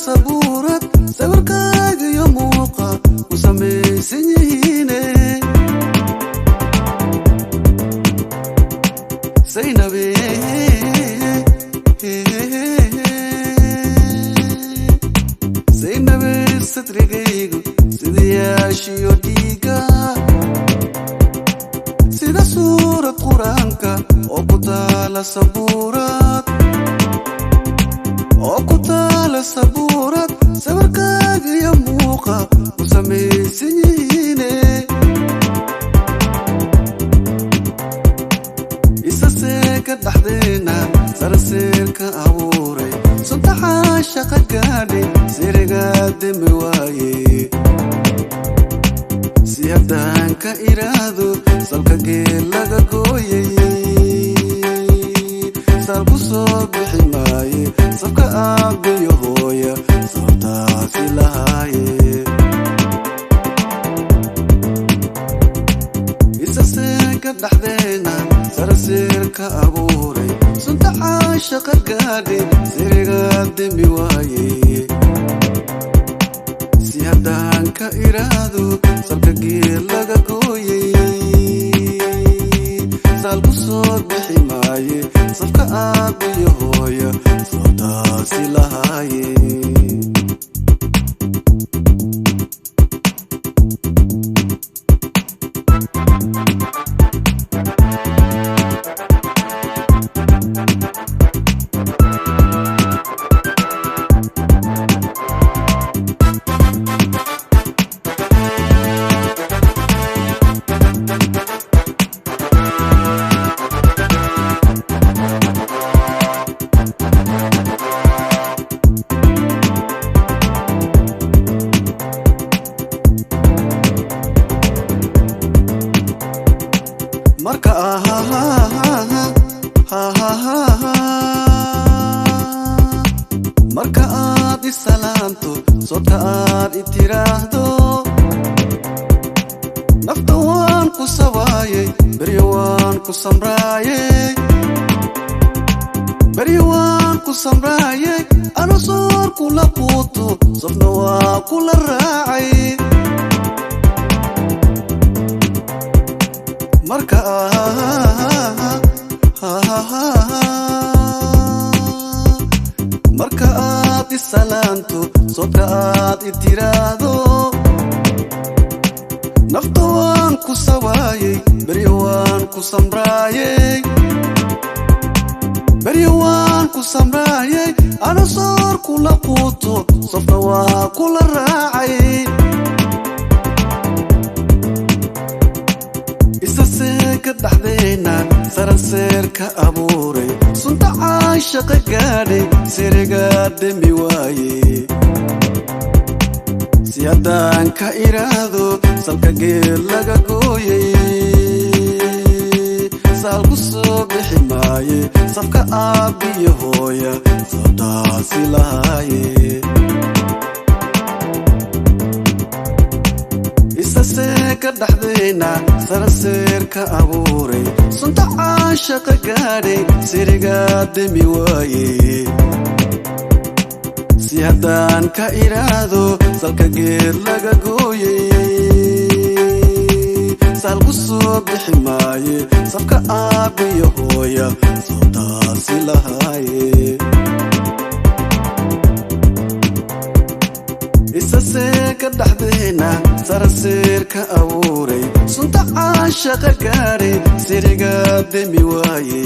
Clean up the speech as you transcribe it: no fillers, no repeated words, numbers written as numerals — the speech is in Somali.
sabuurad sawirkaaga iyo muuqa ku samaysan yihiine Saynabe Saynabe satrigaygu sidayaashiyo dhiiga sida suurad quraanka oo ku taala sabuurad sawirkaaga iyo muuqa ku samaysan yihiine isaseeka dhaxdeena sarseerka abuuray suntaxa shaqa gaadhi siriga demi waaye si haddaan ka iraado salka geel laga gooyay salku soo bixi maaye sabka aabiyo hooya sababtaasi lahaaye isaseeka dhaxdeena sarseerka abuuray suntaxa shaqa gaadhi siriga demi waaye si haddaan ka iraado salka geel laga gooyay salku soo bixi maaye sabka aabiyo hooya sababtaasi lahaaye marka aad isalaanto sodka aad itiraahdo nafta waan ku sawaayay beryo waan ku samraayay anu soor kula quuto sofna waa kula raacay marka aad isalaanto sodka aad itiraahdo nafta waan ku sawaayay beryo waan ku samraayay anu soor kula quuto sofna waa kula raacay isaseeka dhaxdeena sarseerka abuuray suntaxa shaqa gaadhay siriga demi waaye si haddaan ka iraado salka geel laga gooyay salku soo bixi maaye sabka aabiyo hooya sababtaasi lahaaye isaseeka dhaxdeena sarseerka abuuray suntaxa shaqa gaadhay siriga demi waaye si haddaan ka iraado salka geel laga gooyay salku soo bixi maaye sabka aabiyo hooya sababtaasi lahaaye isaseeka dhaxdeena sarseerka abuuray suntaxa shaqa gaadhay siriga demi waaye